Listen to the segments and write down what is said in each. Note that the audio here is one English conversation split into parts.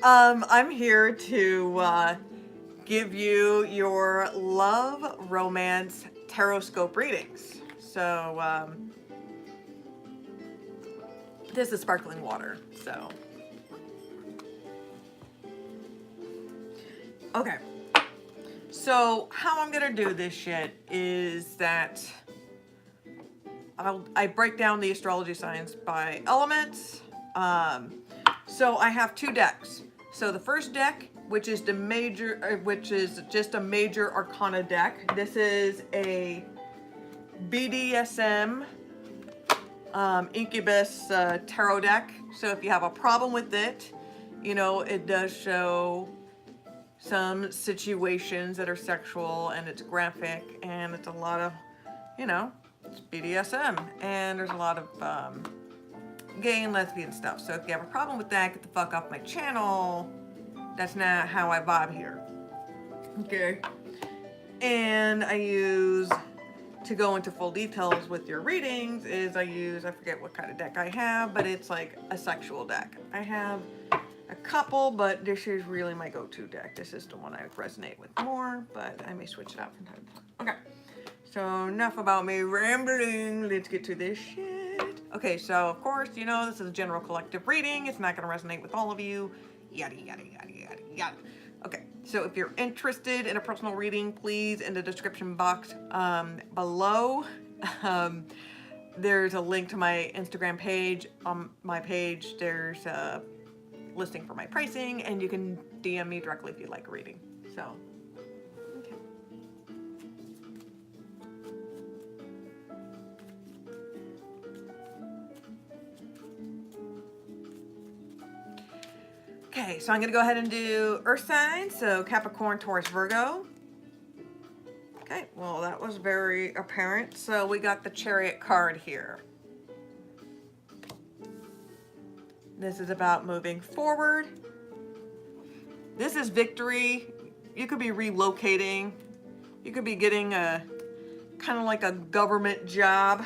I'm here to give you your love romance Tarotscope readings. So, this is sparkling water, so. Okay. So, how I'm gonna do this shit is that I break down the astrology signs by elements. So I have two decks. So the first deck, which is just a major arcana deck. This is a BDSM incubus tarot deck. So if you have a problem with it, you know, it does show some situations that are sexual and it's graphic and it's a lot of, you know, it's BDSM and there's a lot of gay and lesbian stuff. So if you have a problem with that, get the fuck off my channel. That's not how I vibe here. Okay. And I use, to go into full details with your readings, is I forget what kind of deck I have, but it's like a sexual deck. I have a couple, but this is really my go-to deck. This is the one I resonate with more, but I may switch it out from time to time. Okay. So enough about me rambling. Let's get to this shit. Okay, so of course, you know, this is a general collective reading. It's not going to resonate with all of you. Yada, yada, yada, yada, yada. Okay, so if you're interested in a personal reading, please, in the description box below, there's a link to my Instagram page. On my page, there's a listing for my pricing, and you can DM me directly if you like a reading. So, okay. Okay, so I'm going to go ahead and do Earth signs. So Capricorn, Taurus, Virgo. Okay, well, that was very apparent. So we got the Chariot card here. This is about moving forward. This is victory. You could be relocating. You could be getting a kind of like a government job.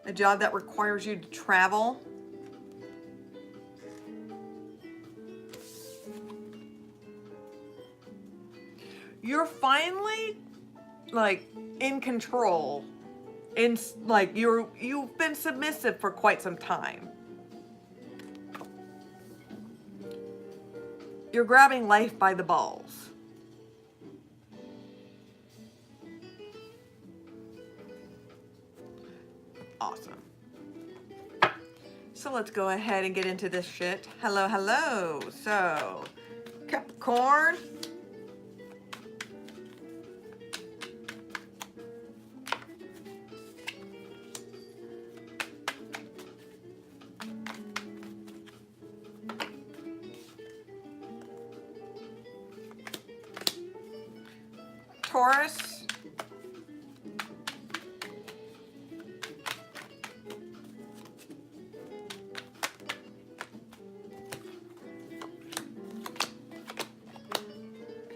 A job that requires you to travel. You're finally like in control. Like you've been submissive for quite some time. You're grabbing life by the balls. Awesome. So let's go ahead and get into this shit. Hello, hello. So, Capricorn. Taurus.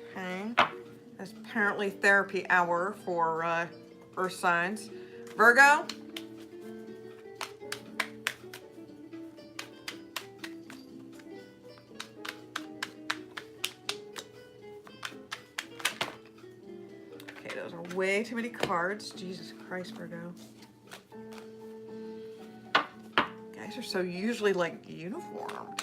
Okay. That's apparently therapy hour for Earth signs. Virgo. Those are way too many cards. Jesus Christ, Virgo. Guys are so usually like uniformed.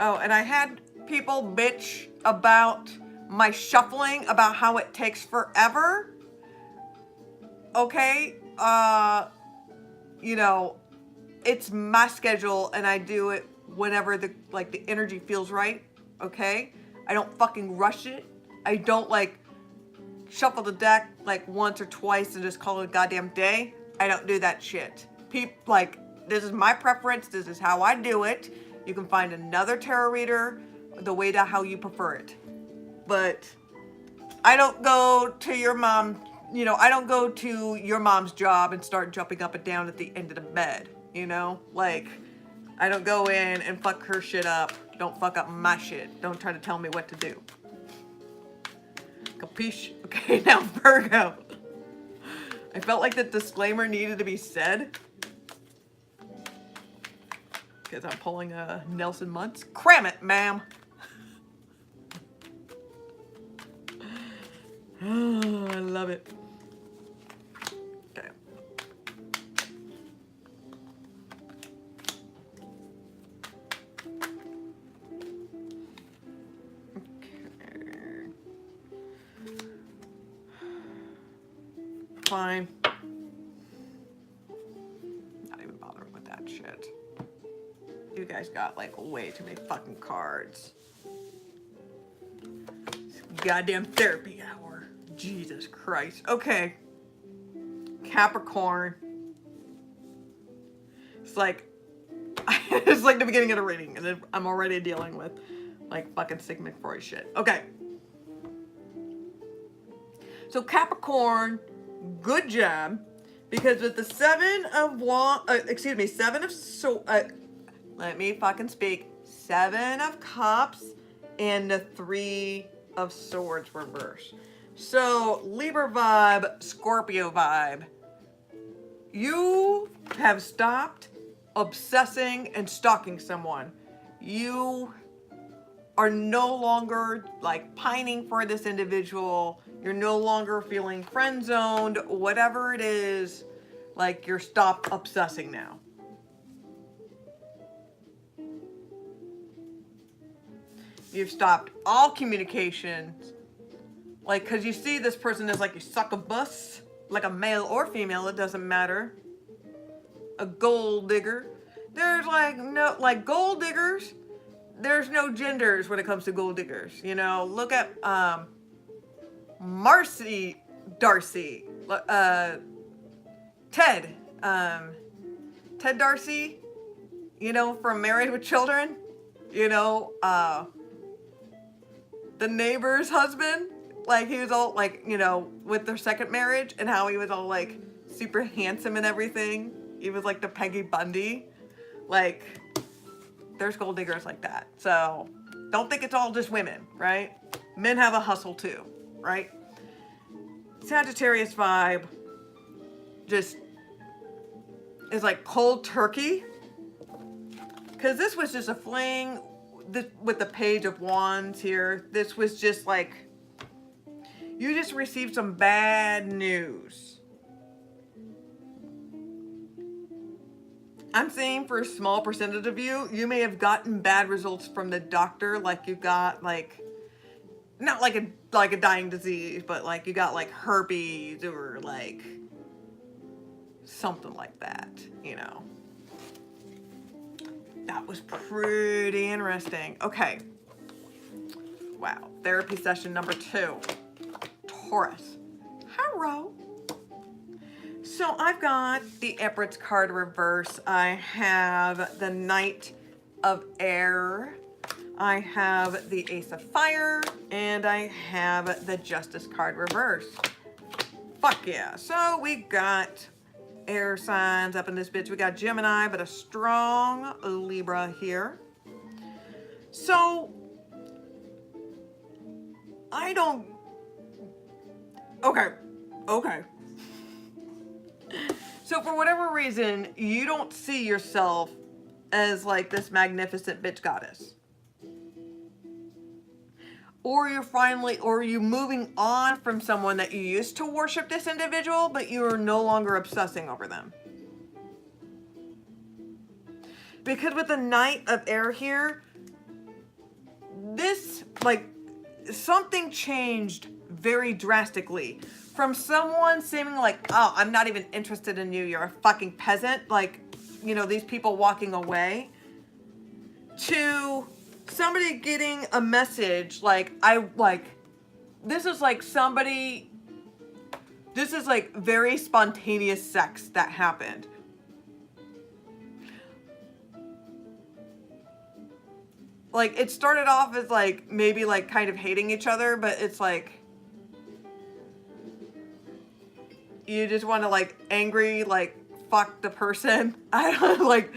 Oh, and I had people bitch about my shuffling, about how it takes forever. Okay, you know, it's my schedule and I do it whenever the energy feels right, okay? I don't fucking rush it. I don't like shuffle the deck like once or twice and just call it a goddamn day. I don't do that shit. This is my preference. This is how I do it. You can find another tarot reader the way to how you prefer it. But I don't go to your mom. You know, I don't go to your mom's job and start jumping up and down at the end of the bed, you know? Like, I don't go in and fuck her shit up Don't fuck up my shit. Don't try to tell me what to do. Capiche? Okay, now Virgo. I felt like the disclaimer needed to be said. Because I'm pulling a Nelson Muntz. Cram it, ma'am. Oh, I love it. Okay. Fine. Not even bothering with that shit. You guys got like way too many fucking cards. Goddamn therapy hour. Jesus Christ. Okay. Capricorn. It's like it's like the beginning of the reading, and then I'm already dealing with like fucking Sigmund Freud shit. Okay. So Capricorn, good job, because with the Seven of let me fucking speak. 7 of Cups and the 3 of Swords reverse. So Libra vibe, Scorpio vibe. You have stopped obsessing and stalking someone. You are no longer like pining for this individual. You're no longer feeling friend zoned, whatever it is, like you're stopped obsessing now. You've stopped all communications. Like, cause you see this person as like you suck a bus, like a male or female, it doesn't matter. A gold digger. There's like no, like gold diggers, there's no genders when it comes to gold diggers. You know, look at Marcy Darcy, Ted Darcy, you know, from Married with Children, you know, the neighbor's husband, like he was all like, you know, with their second marriage and how he was all like super handsome and everything. He was like the Peggy Bundy. Like, there's gold diggers like that. So don't think it's all just women, right? Men have a hustle too, right? Sagittarius vibe just is like cold turkey. Because this was just a fling with the Page of Wands here. This was just like, you just received some bad news. I'm saying for a small percentage of you, you may have gotten bad results from the doctor. Like you got like, not like a dying disease, but like you got like herpes or like something like that, you know. That was pretty interesting. Okay. Wow. Therapy session number 2. Taurus. Hello. So I've got the Empress card reverse. I have the Knight of Air. I have the Ace of Fire. And I have the Justice card reverse. Fuck yeah. So we got air signs up in this bitch. We got Gemini, but a strong Libra here. So I don't... Okay. So for whatever reason, you don't see yourself as like this magnificent bitch goddess. Or you're moving on from someone that you used to worship this individual, but you are no longer obsessing over them. Because with the Knight of Air here, this, like, something changed very drastically. From someone seeming like, oh, I'm not even interested in you, you're a fucking peasant, like, you know, these people walking away, to somebody getting a message like, this is like very spontaneous sex that happened. Like, it started off as like, maybe like kind of hating each other, but it's like, you just want to like angry, like fuck the person. I don't like,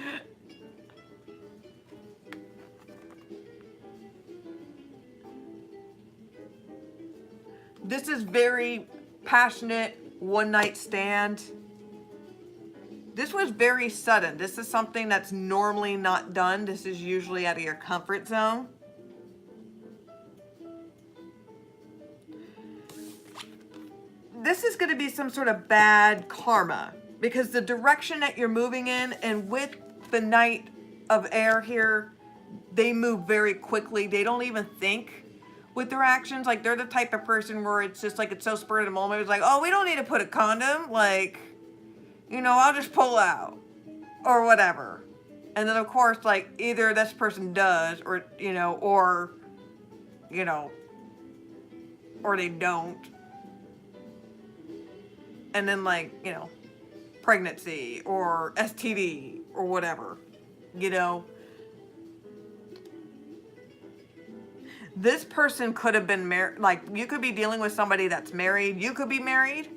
This is very passionate, one night stand. This was very sudden. This is something that's normally not done. This is usually out of your comfort zone. This is going to be some sort of bad karma because the direction that you're moving in, and with the Knight of Air here, they move very quickly. They don't even think with their actions. Like, they're the type of person where it's just like, it's so spur of the moment. It's like, oh, we don't need to put a condom. Like, you know, I'll just pull out or whatever. And then of course, like, either this person does or, you know, or they don't. And then, like, you know, pregnancy or STD or whatever, you know. This person could have been married. Like, you could be dealing with somebody that's married. You could be married.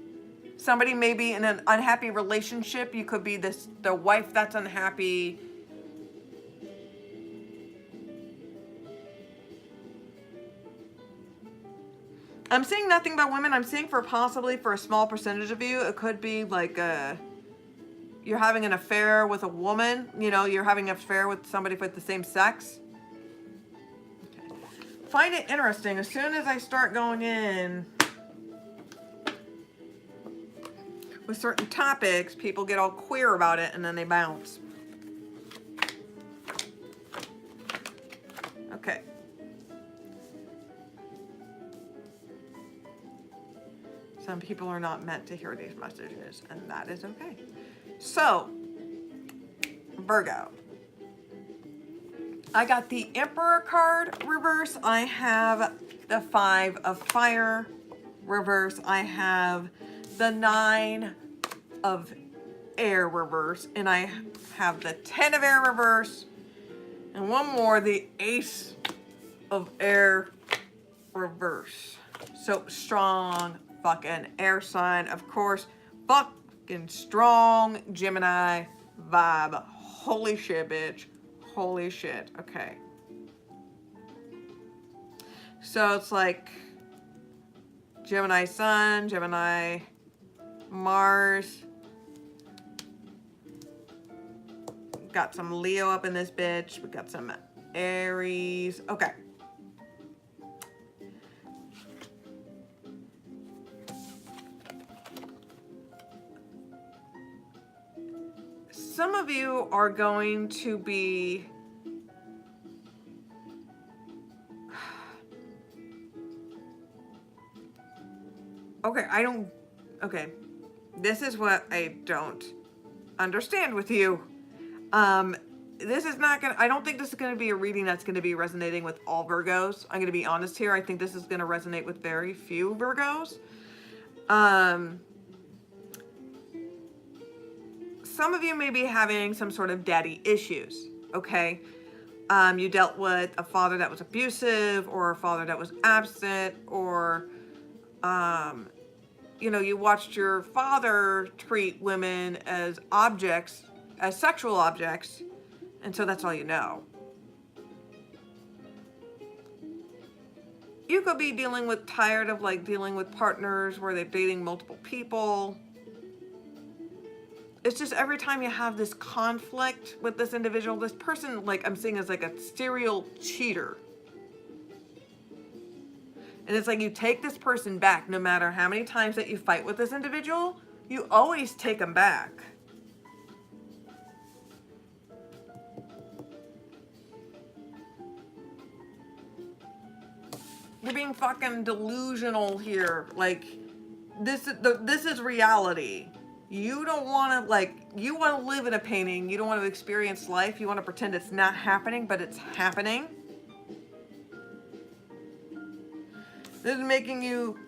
Somebody may be in an unhappy relationship. You could be the wife that's unhappy. I'm seeing nothing but women. I'm seeing possibly for a small percentage of you, it could be like you're having an affair with a woman. You know, you're having an affair with somebody with the same sex. Okay. Find it interesting. As soon as I start going in with certain topics, people get all queer about it and then they bounce. Okay. Some people are not meant to hear these messages, and that is okay. So, Virgo. I got the Emperor card reverse. I have the 5 of Fire reverse. I have the 9 of Air reverse. And I have the 10 of Air reverse. And one more, the Ace of Air reverse. So strong fucking air sign, of course. Fucking strong Gemini vibe. Holy shit, bitch. Holy shit. Okay. So it's like Gemini Sun, Gemini Mars. Got some Leo up in this bitch. We got some Aries. Okay. Some of you are going to be okay, this is what I don't understand with you. This is not gonna, I don't think this is gonna be a reading that's gonna be resonating with all Virgos. I'm gonna be honest here. I think this is gonna resonate with very few Virgos. Some of you may be having some sort of daddy issues, okay? You dealt with a father that was abusive, or a father that was absent, or, you know, you watched your father treat women as objects, as sexual objects, and so that's all you know. You could be tired of like dealing with partners where they're dating multiple people. It's just every time you have this conflict with this individual, this person, like I'm seeing as like a serial cheater. And it's like you take this person back no matter how many times that you fight with this individual, you always take them back. You're being fucking delusional here. Like, this is reality. You don't want to, you want to live in a painting. You don't want to experience life. You want to pretend it's not happening, but it's happening. This is making you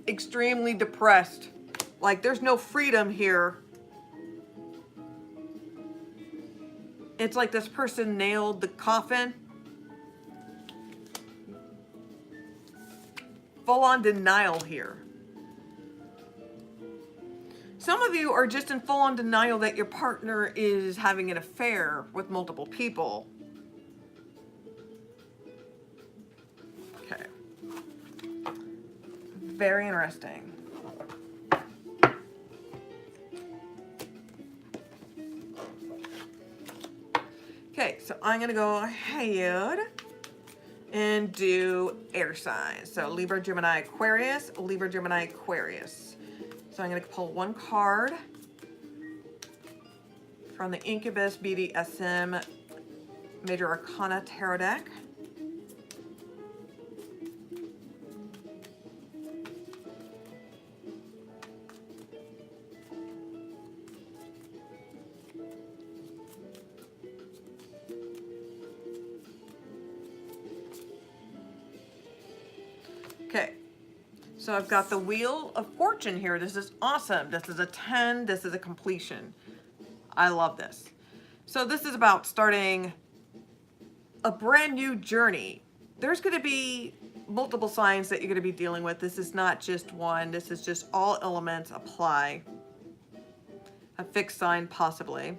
extremely depressed. Like, there's no freedom here. It's like this person nailed the coffin. Full-on denial here. Some of you are just in full-on denial that your partner is having an affair with multiple people. Okay. very interesting. Okay, so I'm gonna go ahead and do air signs. So Libra, Gemini, Aquarius, Libra, Gemini, Aquarius. So I'm gonna pull one card from the Incubus BDSM Major Arcana Tarot deck. Okay, so I've got the Wheel of Fortune here. This is awesome. This is a 10. This is a completion. I love this. So this is about starting a brand new journey. There's going to be multiple signs that you're going to be dealing with. This is not just one. This is just all elements apply. A fixed sign possibly.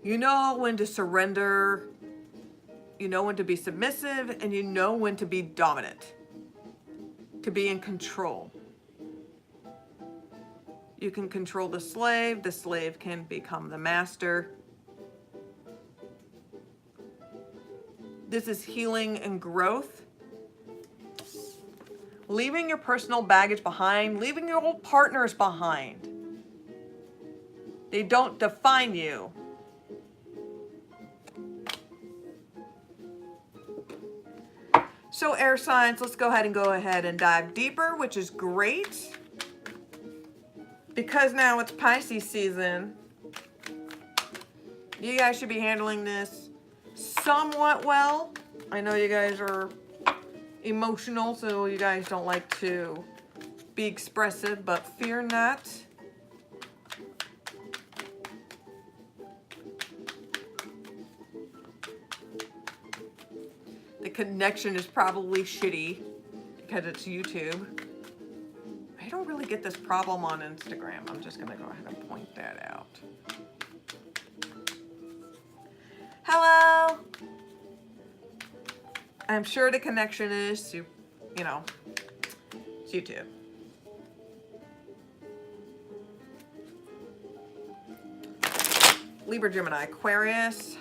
You know when to surrender, you know when to be submissive, and you know when to be dominant, to be in control. You can control the slave can become the master. This is healing and growth. Leaving your personal baggage behind, leaving your old partners behind. They don't define you. So air signs, let's go ahead and dive deeper, which is great. Because now it's Pisces season, you guys should be handling this somewhat well. I know you guys are emotional, so you guys don't like to be expressive, but fear not. The connection is probably shitty because it's YouTube. I don't really get this problem on Instagram. I'm just gonna go ahead and point that out. Hello. I'm sure the connection is, you know, it's YouTube. Libra, Gemini, Aquarius.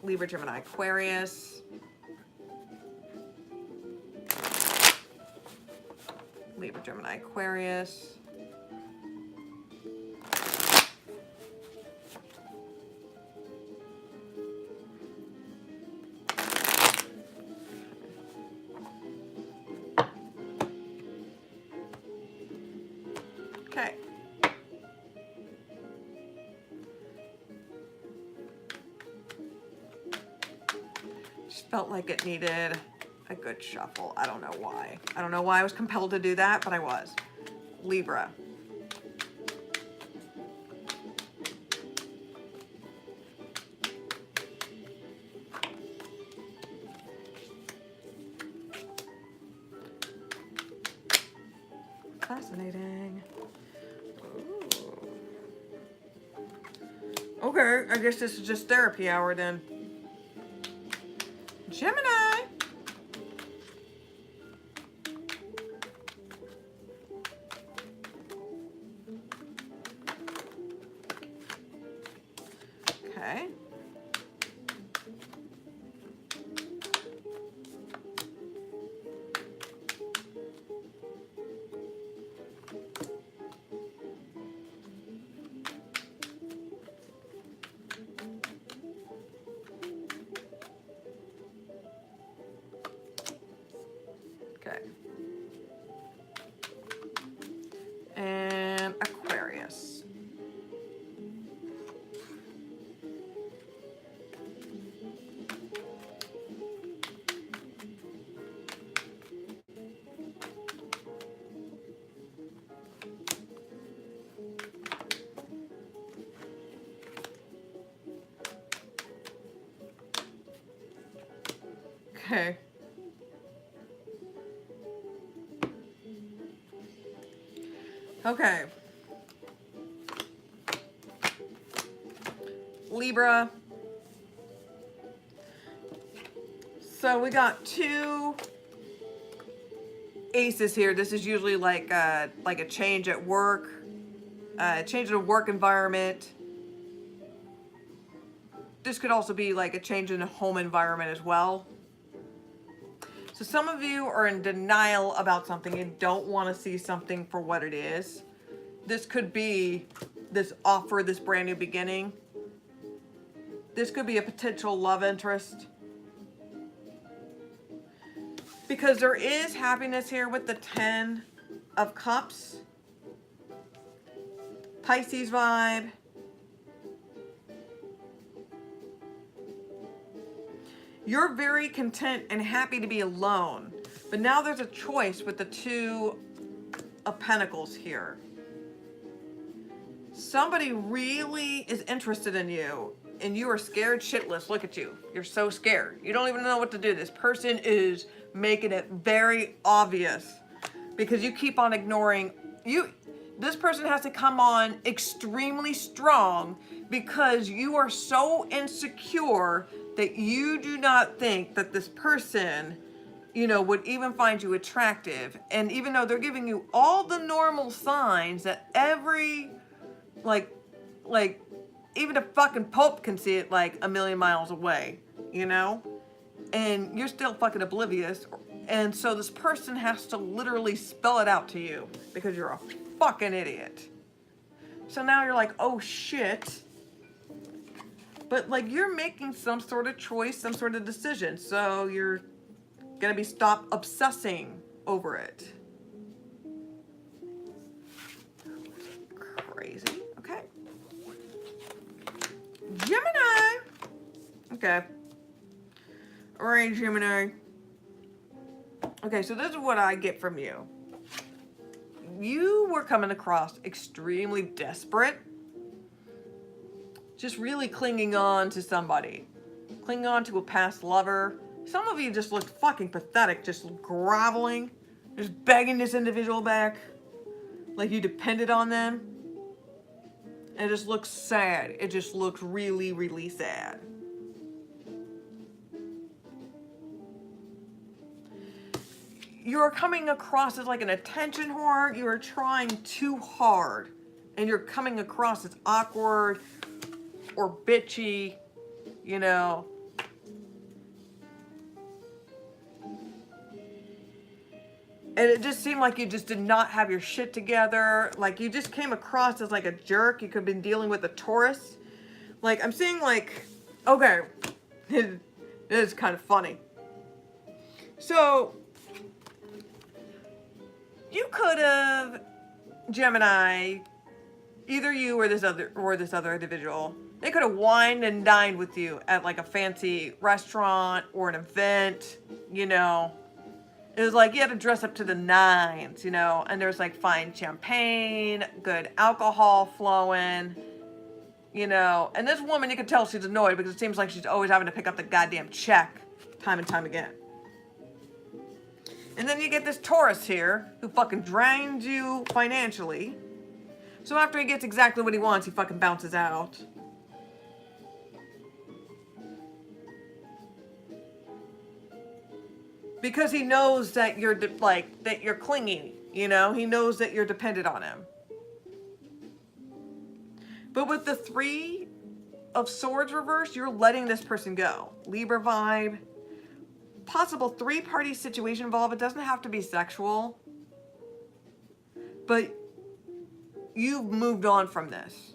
Libra, Gemini, Aquarius. Libra, Gemini, Aquarius. Okay. Just felt like it needed a good shuffle. I don't know why. I don't know why I was compelled to do that, but I was. Libra. Fascinating. Ooh. Okay, I guess this is just therapy hour then. Gemini. Okay. Okay. And Aquarius. Okay. Okay. Libra, So we got 2 aces here. This is usually like a change at work, change in a work environment. This could also be like a change in a home environment as well. So some of you are in denial about something and don't want to see something for what it is. This could be this offer, this brand new beginning. This could be a potential love interest. Because there is happiness here with the 10 of Cups. Pisces vibe. You're very content and happy to be alone. But now there's a choice with the 2 of Pentacles here. Somebody really is interested in you and you are scared shitless. Look at you. You're so scared. You don't even know what to do. This person is making it very obvious because you keep on ignoring you. This person has to come on extremely strong because you are so insecure that you do not think that this person, you know, would even find you attractive. And even though they're giving you all the normal signs that every, like even a fucking Pope can see it like a million miles away, you know? And you're still fucking oblivious. And so this person has to literally spell it out to you because you're a fucking idiot. So now you're like, oh shit. But like you're making some sort of choice, some sort of decision. So you're gonna be stop obsessing over it. Crazy. Okay. Gemini. Okay. All right, Gemini. Okay, so this is what I get from you. You were coming across extremely desperate. Just really clinging on to somebody. Clinging on to a past lover. Some of you just looked fucking pathetic, just groveling. Just begging this individual back. Like you depended on them. And it just looks sad. It just looks really, really sad. You're coming across as like an attention whore. You're trying too hard. And you're coming across as awkward or bitchy, you know. And it just seemed like you just did not have your shit together. Like you just came across as like a jerk. You could have been dealing with a Taurus. Like I'm seeing like, okay, it is kind of funny. So you could have, Gemini, either you or this other individual, they could have wined and dined with you at like a fancy restaurant or an event, you know. It was like you had to dress up to the nines, you know, and there's like fine champagne, good alcohol flowing, you know. And this woman, you could tell she's annoyed because it seems like she's always having to pick up the goddamn check time and time again. And then you get this Taurus here who fucking drains you financially. So after he gets exactly what he wants, he fucking bounces out. Because he knows that you're that you're clingy, you know? He knows that you're dependent on him. But with the 3 of Swords reversed, you're letting this person go. Libra vibe. Possible 3-party situation involved. It doesn't have to be sexual. But you've moved on from this.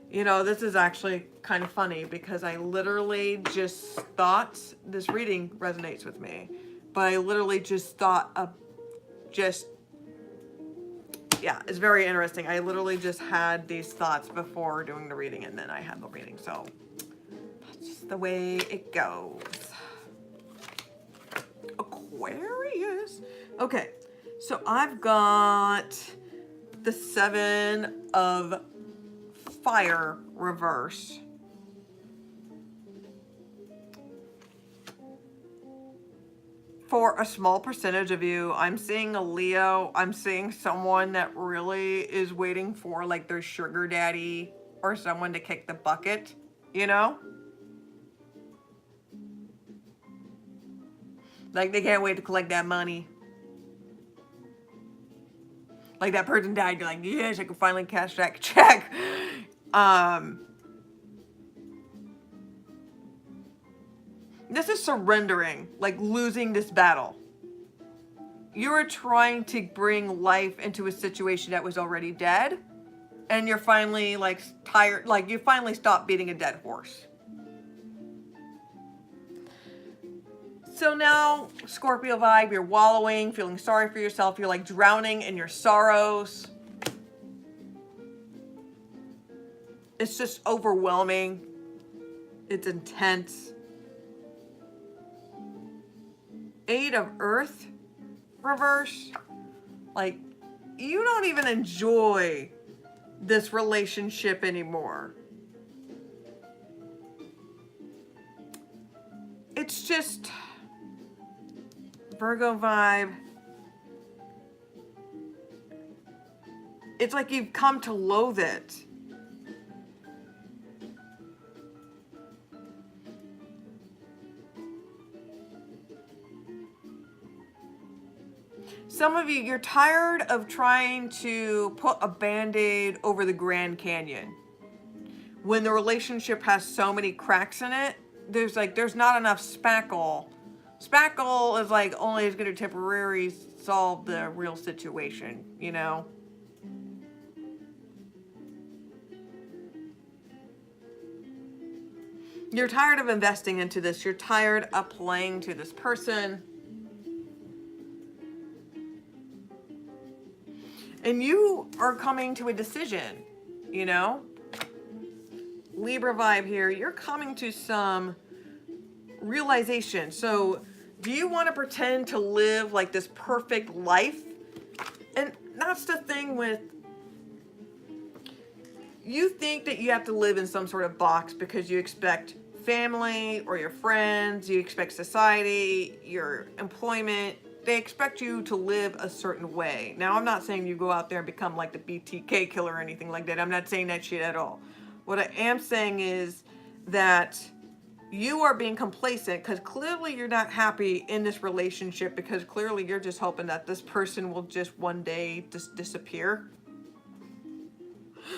You know, this is actually kind of funny because I literally just thought, this reading resonates with me, but I literally just thought of yeah, it's very interesting. I literally just had these thoughts before doing the reading and then I had the reading. So that's just the way it goes. Aquarius. Okay, so I've got the 7 of Fire reverse. For a small percentage of you, I'm seeing a Leo. I'm seeing someone that really is waiting for like their sugar daddy or someone to kick the bucket, you know? Like, they can't wait to collect that money. Like, that person died, you're like, yes, I can finally cash that check. This is surrendering, like losing this battle. You're trying to bring life into a situation that was already dead, and you're finally like tired, like you finally stop beating a dead horse. So now, Scorpio vibe, you're wallowing, feeling sorry for yourself, you're like drowning in your sorrows. It's just overwhelming. It's intense. Eight of Earth reverse. Like, you don't even enjoy this relationship anymore. It's just Virgo vibe. It's like you've come to loathe it. Some of you, you're tired of trying to put a band-aid over the Grand Canyon. When the relationship has so many cracks in it, there's not enough spackle. Spackle is like only is going to temporarily solve the real situation, you know? You're tired of investing into this. You're tired of playing to this person. And you are coming to a decision, you know? Libra vibe here. You're coming to some realization. So, do you want to pretend to live like this perfect life? And that's the thing with, you think that you have to live in some sort of box because you expect family or your friends, you expect society, your employment, they expect you to live a certain way. Now, I'm not saying you go out there and become like the BTK killer or anything like that. I'm not saying that shit at all. What I am saying is that you are being complacent because clearly you're not happy in this relationship, because clearly you're just hoping that this person will just one day just disappear.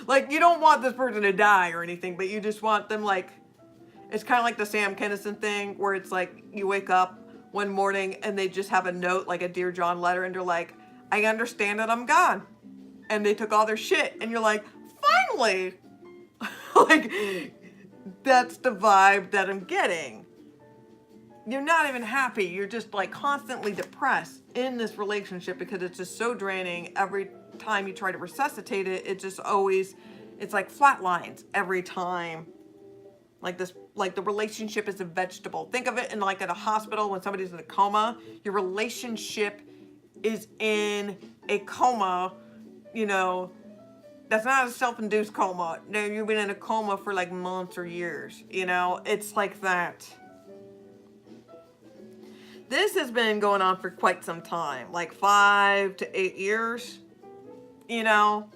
Like, you don't want this person to die or anything, but you just want them, like, it's kind of like the Sam Kinison thing where it's like you wake up one morning and they just have a note, like a Dear John letter, and they're like, I understand that I'm gone. And they took all their shit, and you're like, finally! Like, that's the vibe that I'm getting. You're not even happy. You're just like constantly depressed in this relationship because it's just so draining. Every time you try to resuscitate it, it just always, it's like flat lines every time. Like this, like the relationship is a vegetable. Think of it in like at a hospital when somebody's in a coma. Your relationship is in a coma, you know. That's not a self-induced coma. No, you've been in a coma for like months or years, you know. It's like that. This has been going on for quite some time, like 5 to 8 years, you know.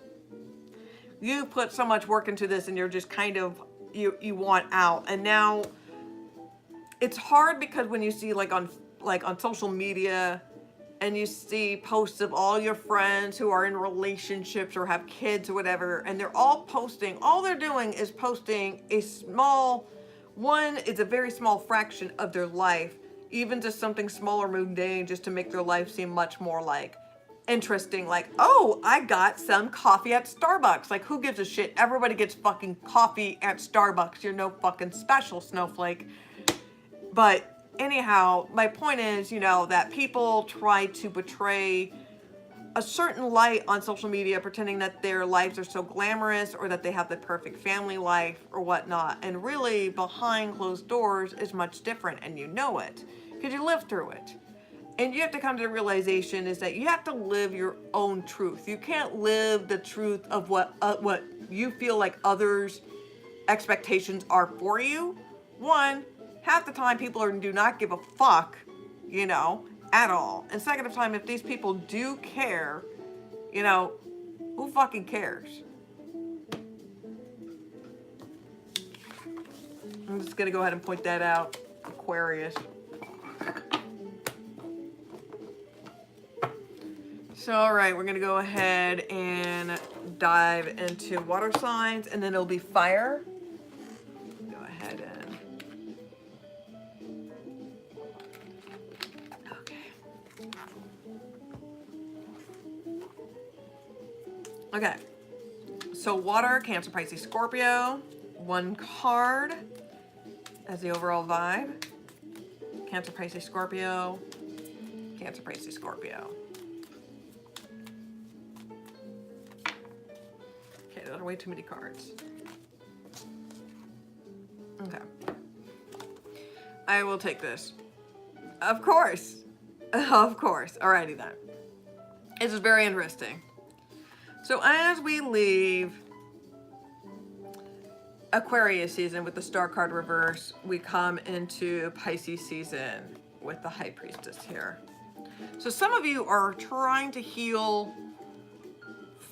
You put so much work into this and you're just kind of, you want out. And now it's hard because when you see like on social media and you see posts of all your friends who are in relationships or have kids or whatever, and they're all posting, all they're doing is posting a small, one is a very small fraction of their life, even just something smaller mundane, just to make their life seem much more like interesting. Like, oh, I got some coffee at Starbucks. Like, who gives a shit? Everybody gets fucking coffee at Starbucks. You're no fucking special, snowflake. But anyhow, my point is, you know, that people try to portray a certain light on social media, pretending that their lives are so glamorous or that they have the perfect family life or whatnot. And really, behind closed doors is much different, and you know it because you lived through it. And you have to come to the realization is that you have to live your own truth. You can't live the truth of what you feel like others' expectations are for you. One, half the time people do not give a fuck, you know, at all. And second of time, if these people do care, you know, who fucking cares? I'm just gonna go ahead and point that out. Aquarius. So, all right, we're gonna go ahead and dive into water signs, and then it'll be fire. Go ahead and, okay. Okay, so water, Cancer, Pisces, Scorpio. One card as the overall vibe. Cancer, Pisces, Scorpio. Cancer, Pisces, Scorpio. Okay, those are way too many cards. Okay. I will take this. Of course. Of course. Alrighty then. This is very interesting. So as we leave Aquarius season with the Star card reverse, we come into Pisces season with the High Priestess here. So some of you are trying to heal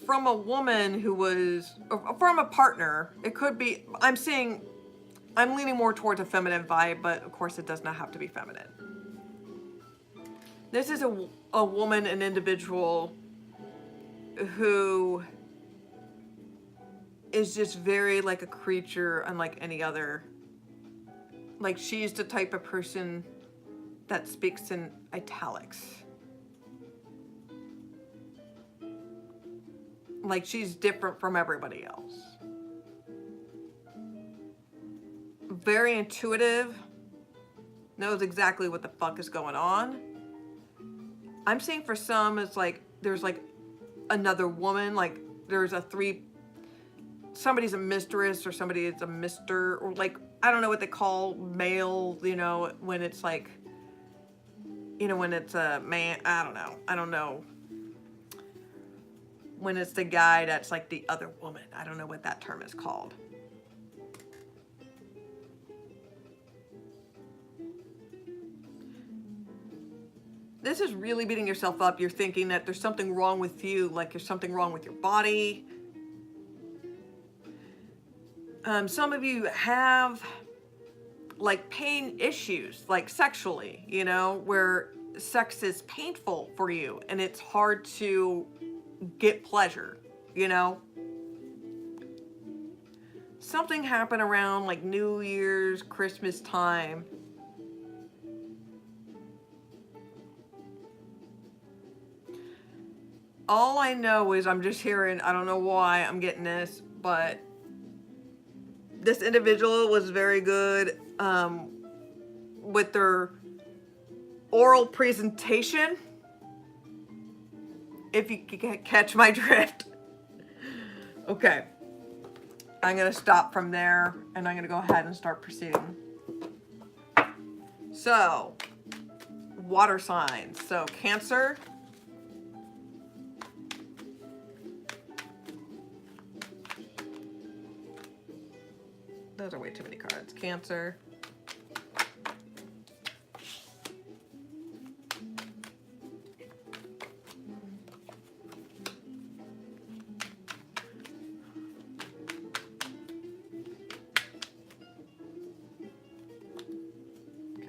from a woman who was, or from a partner. It could be, I'm leaning more towards a feminine vibe, but of course it does not have to be feminine. This is a woman, an individual who is just very like a creature unlike any other. Like, she's the type of person that speaks in italics. Like, she's different from everybody else. Very intuitive. Knows exactly what the fuck is going on. I'm seeing for some, it's like, there's like another woman, like there's somebody's a mistress or somebody is a mister, or like, I don't know what they call male, you know, when it's like, you know, when it's a man, I don't know. When it's the guy that's like the other woman, I don't know what that term is called. This is really beating yourself up. You're thinking that there's something wrong with you, like there's something wrong with your body. Some of you have like pain issues, like sexually, you know, where sex is painful for you and it's hard to get pleasure, you know. Something happened around like New Year's, Christmas time. All I know is I'm just hearing, I don't know why I'm getting this, but this individual was very good with their oral presentation, if you can catch my drift. Okay, I'm gonna stop from there and I'm gonna go ahead and start proceeding. So, water signs. So, Cancer. Those are way too many cards. Cancer. Okay.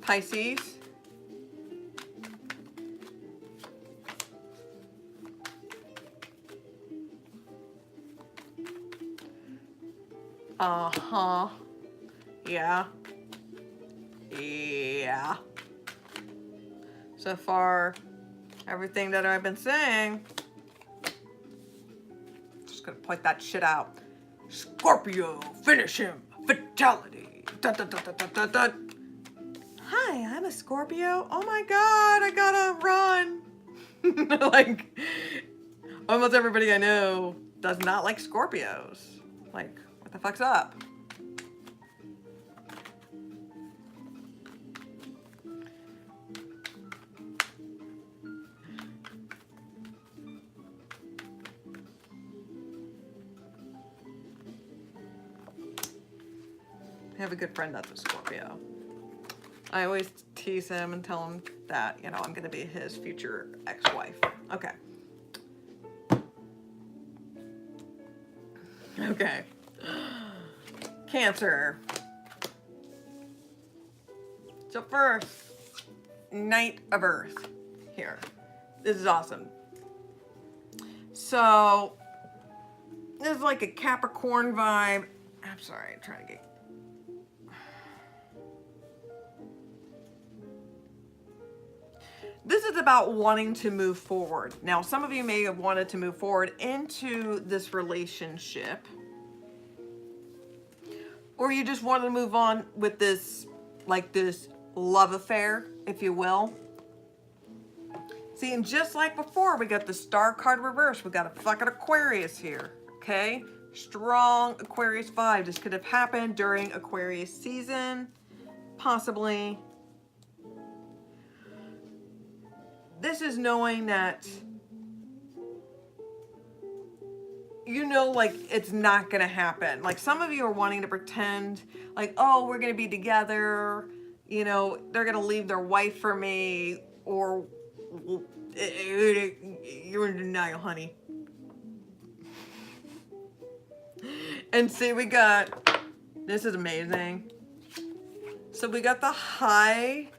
Pisces. Uh-huh. Yeah. Yeah. So far, everything that I've been saying, just gonna point that shit out. Scorpio, finish him. Fatality. Dun, dun, dun, dun, dun, dun, dun. Hi, I'm a Scorpio. Oh my god, I gotta run. Like, almost everybody I know does not like Scorpios. Like, what the fuck's up? I have a good friend that's a Scorpio. I always tease him and tell him that, you know, I'm going to be his future ex-wife. Okay. Okay. Cancer. So first, Knight of Earth here. This is awesome. So, this is like a Capricorn vibe. I'm sorry, I'm trying to get... This is about wanting to move forward. Now, some of you may have wanted to move forward into this relationship, or you just wanted to move on with this, like this love affair, if you will. See, and just like before, we got the Star card reversed. We got a fucking Aquarius here, okay? Strong Aquarius vibe. This could have happened during Aquarius season, possibly. This is knowing that, you know, like, it's not gonna happen. Like, some of you are wanting to pretend, like, oh, we're gonna be together, you know, they're gonna leave their wife for me, or you're in denial, honey. And see, we got, this is amazing. So we got the High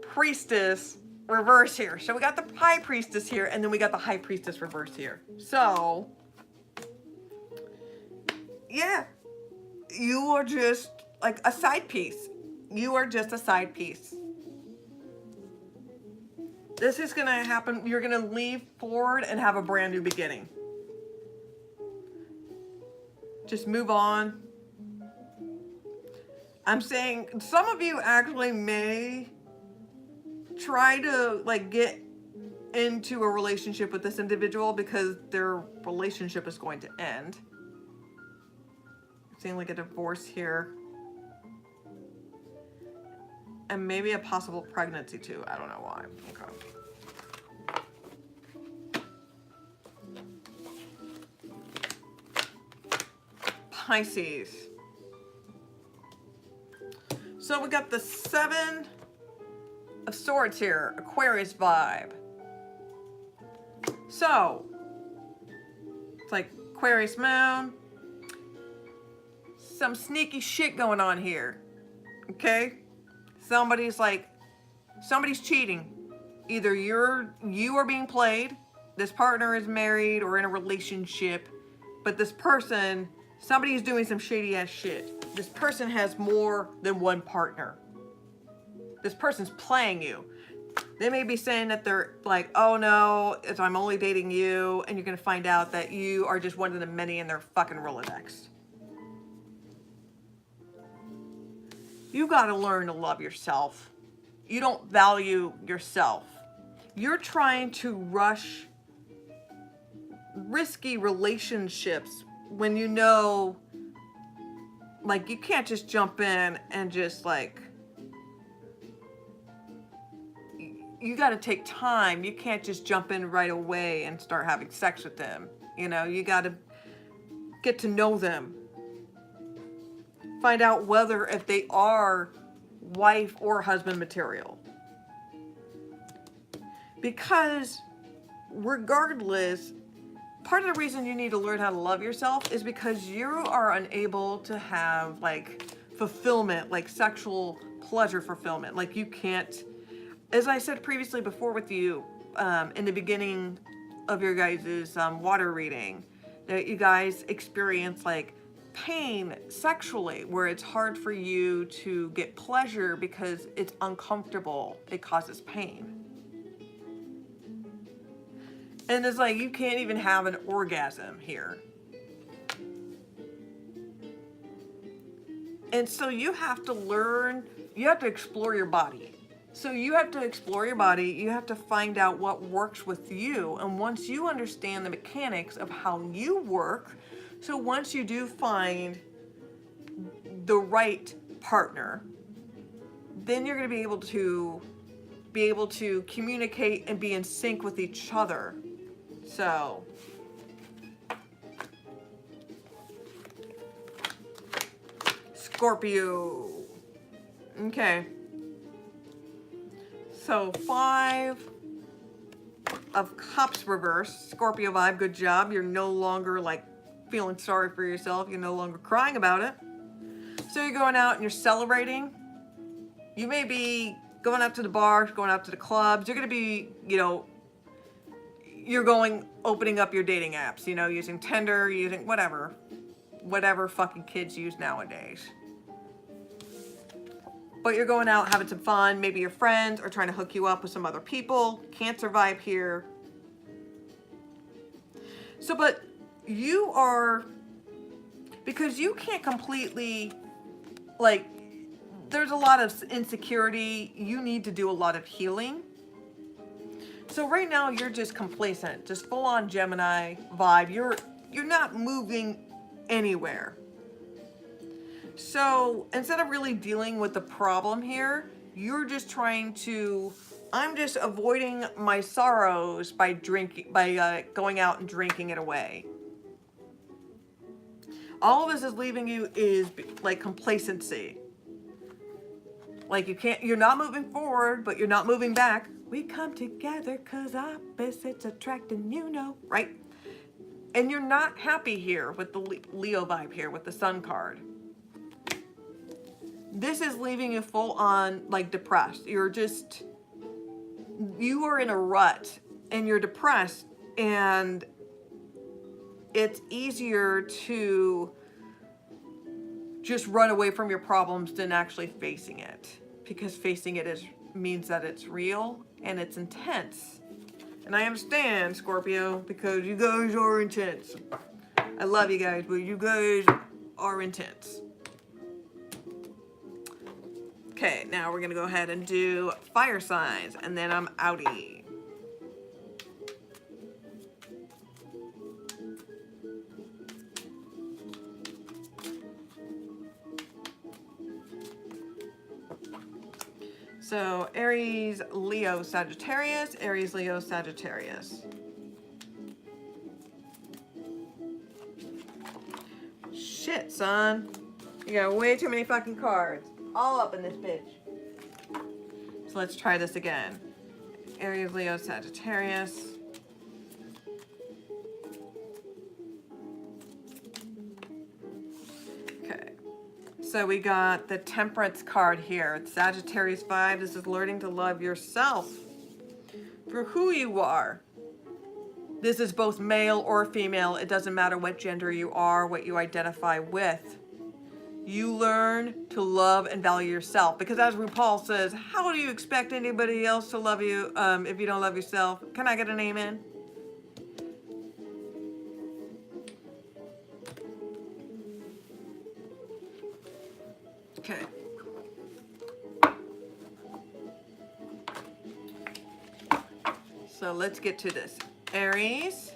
Priestess reverse here. So we got the High Priestess here, and then we got the High Priestess reverse here. So, yeah, you are just like a side piece. You are just a side piece. This is gonna happen. You're gonna leave forward and have a brand new beginning. Just move on. I'm saying some of you actually may try to like get into a relationship with this individual because their relationship is going to end. I'm seeing like a divorce here. And maybe a possible pregnancy too. I don't know why. Okay. Pisces. So we got the Seven of Swords here, Aquarius vibe. So, it's like Aquarius moon. Some sneaky shit going on here, okay? Somebody's cheating. Either you are being played, this partner is married or in a relationship, but this person, somebody is doing some shady ass shit. This person has more than one partner. This person's playing you. They may be saying that they're like, oh no, I'm only dating you, and you're gonna find out that you are just one of the many in their fucking Rolodex. You gotta learn to love yourself. You don't value yourself. You're trying to rush risky relationships when you know, like, you can't just jump in and just like, you got to take time. You can't just jump in right away and start having sex with them. You know, you got to get to know them. Find out whether if they are wife or husband material. Because regardless, part of the reason you need to learn how to love yourself is because you are unable to have like fulfillment, like sexual pleasure fulfillment. Like you can't, as I said previously before with you, in the beginning of your guys' water reading, that you guys experience like pain sexually, where it's hard for you to get pleasure because it's uncomfortable. It causes pain. And it's like, you can't even have an orgasm here. And so you have to learn, you have to explore your body. So you have to explore your body, you have to find out what works with you. And once you understand the mechanics of how you work, so once you do find the right partner, then you're going to be able to communicate and be in sync with each other. So, Scorpio. Okay. So 5 of Cups reverse. Scorpio vibe, good job. You're no longer like feeling sorry for yourself. You're no longer crying about it. So you're going out and you're celebrating. You may be going out to the bars, going out to the clubs. You're going to be, you're opening up your dating apps, using Tinder, using whatever fucking kids use nowadays. But you're going out having some fun. Maybe your friends are trying to hook you up with some other people. Cancer vibe here. So, but you are, because you can't completely, there's a lot of insecurity. You need to do a lot of healing. So right now you're just complacent, just full on Gemini vibe. You're not moving anywhere. So instead of really dealing with the problem here, you're just trying to, I'm just avoiding my sorrows by going out and drinking it away. All of this is leaving you is like complacency. Like you're not moving forward, but you're not moving back. We come together cause opposites attract, and right? And you're not happy here with the Leo vibe here with the Sun card. This is leaving you full on depressed. You are in a rut and you're depressed, and it's easier to just run away from your problems than actually facing it, because facing it means that it's real and it's intense. And I understand, Scorpio, because you guys are intense. I love you guys, but you guys are intense. Okay, now we're gonna go ahead and do fire signs, and then I'm outie. So Aries, Leo, Sagittarius, Aries, Leo, Sagittarius. Shit, son. You got way too many fucking cards. All up in this bitch. So let's try this again. Aries, Leo, Sagittarius. Okay. So we got the Temperance card here. It's Sagittarius vibe. This is learning to love yourself for who you are. This is both male or female. It doesn't matter what gender you are, what you identify with. You learn to love and value yourself. Because as RuPaul says, how do you expect anybody else to love you if you don't love yourself? Can I get an amen? Okay. So let's get to this. Aries.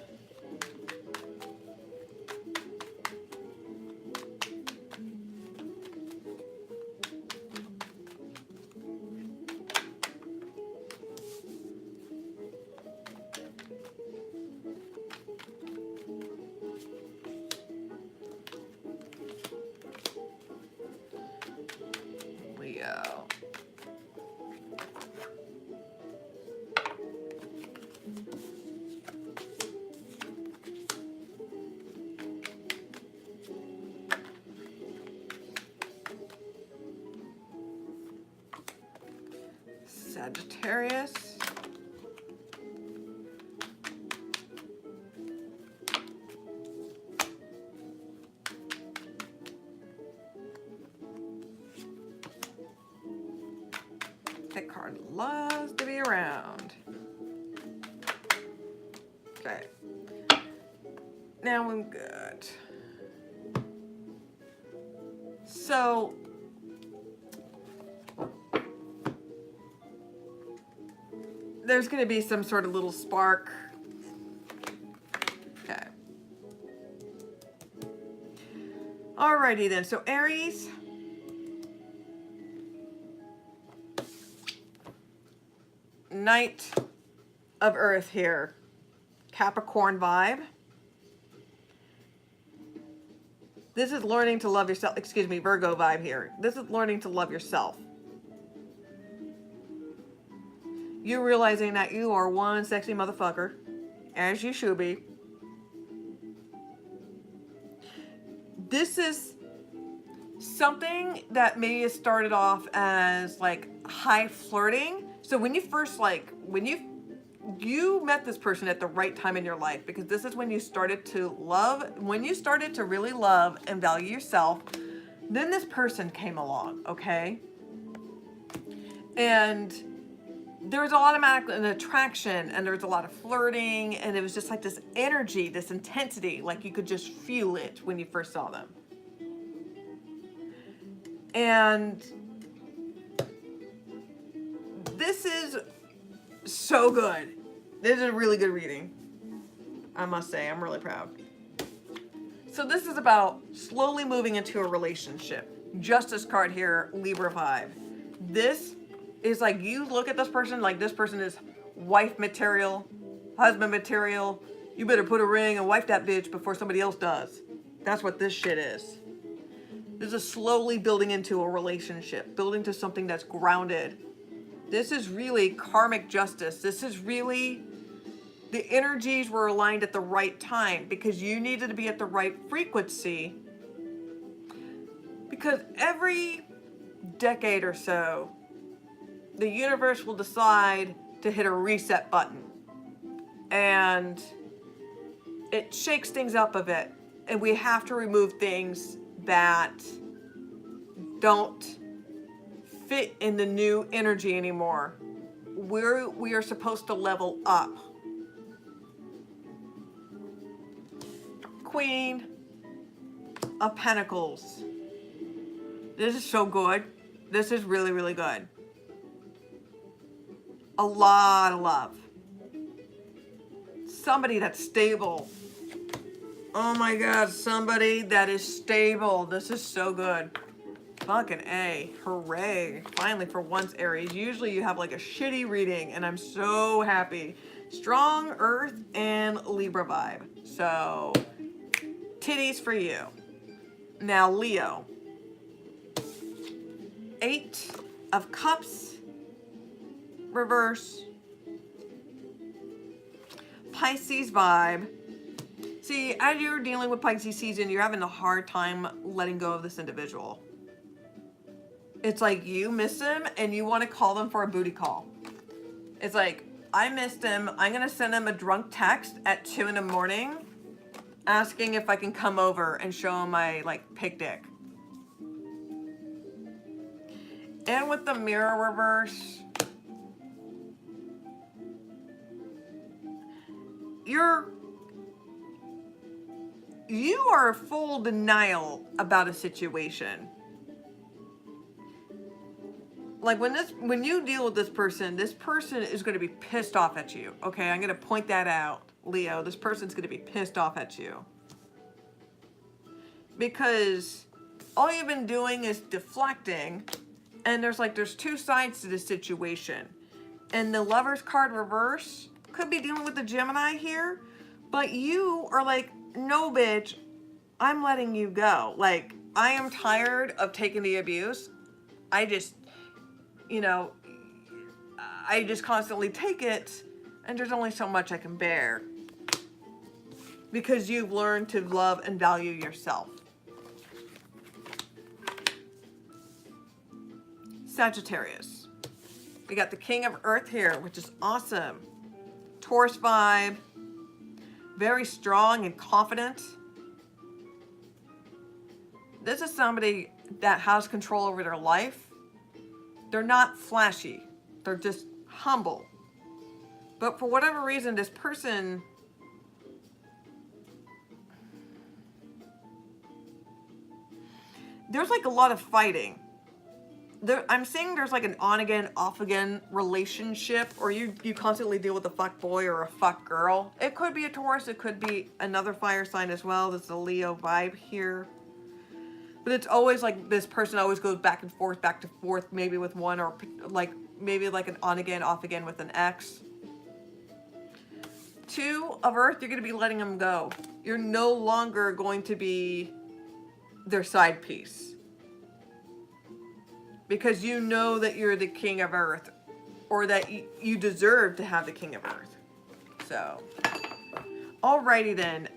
Leo. Sagittarius. That card loves to be around. Okay. Now I'm good. So there's going to be some sort of little spark. Okay. Alrighty then. So Aries. Knight of Earth here. Capricorn vibe. This is learning to love yourself. Excuse me, Virgo vibe here. This is learning to love yourself. You realizing that you are one sexy motherfucker, as you should be. This is something that maybe started off as like high flirting. So when you first when you met this person at the right time in your life, because this is when you started to really love and value yourself. Then this person came along, okay? And there was an attraction, and there was a lot of flirting, and it was just like this energy, this intensity, like you could just feel it when you first saw them. And this is so good. This is a really good reading, I must say. I'm really proud. So this is about slowly moving into a relationship. Justice card here, Libra vibe. This is like, you look at this person like this person is wife material, husband material. You better put a ring and wife that bitch before somebody else does. That's what this shit is. This is slowly building into a relationship, building to something that's grounded. This is really karmic justice. This is really, the energies were aligned at the right time because you needed to be at the right frequency. Because every decade or so, the universe will decide to hit a reset button. And it shakes things up a bit. And we have to remove things that don't fit in the new energy anymore. We are supposed to level up. Queen of Pentacles. This is so good. This is really, really good. A lot of love. Somebody that's stable. Oh my God, somebody that is stable. This is so good. Fucking A. Hooray. Finally, for once, Aries. Usually you have like a shitty reading, and I'm so happy. Strong Earth and Libra vibe. So, titties for you. Now, Leo. 8 of Cups. Reverse. Pisces vibe. See, as you're dealing with Pisces season, you're having a hard time letting go of this individual. It's like you miss him and you want to call them for a booty call. It's like, I missed him. I'm going to send him a drunk text at 2 in the morning asking if I can come over and show him my pig dick. And with the mirror reverse, you are full denial about a situation. Like when you deal with this person is going to be pissed off at you. Okay, I'm going to point that out, Leo. This person's going to be pissed off at you. Because all you've been doing is deflecting, and there's two sides to this situation. And the Lover's card reverse could be dealing with the Gemini here, but you are like, no, bitch, I'm letting you go. Like, I am tired of taking the abuse. I just constantly take it, and there's only so much I can bear. Because you've learned to love and value yourself. Sagittarius. We got the King of Earth here, which is awesome. Taurus vibe. Very strong and confident. This is somebody that has control over their life. They're not flashy. They're just humble. But for whatever reason, this person, there's a lot of fighting. I'm saying there's an on again, off again relationship, or you constantly deal with a fuck boy or a fuck girl. It could be a Taurus, it could be another fire sign as well. There's a Leo vibe here. But it's always this person always goes back and forth, maybe with one, or maybe an on again, off again with an ex. 2 of Earth, you're going to be letting them go. You're no longer going to be their side piece. Because you know that you're the King of Earth, or that you deserve to have the King of Earth. So, Alrighty then.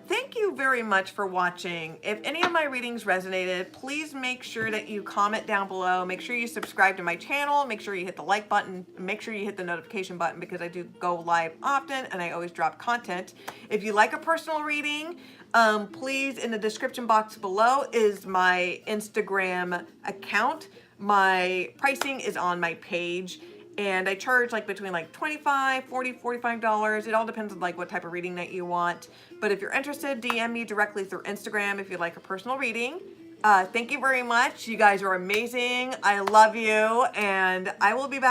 Thank you very much for watching. If any of my readings resonated, please make sure that you comment down below. Make sure you subscribe to my channel. Make sure you hit the like button. Make sure you hit the notification button because I do go live often and I always drop content. If you like a personal reading, please, in the description box below is my Instagram account. My pricing is on my page. And I charge like between like $25, $40, $45. It all depends on like what type of reading that you want. But if you're interested, DM me directly through Instagram if you'd like a personal reading. Thank you very much. You guys are amazing. I love you. And I will be back.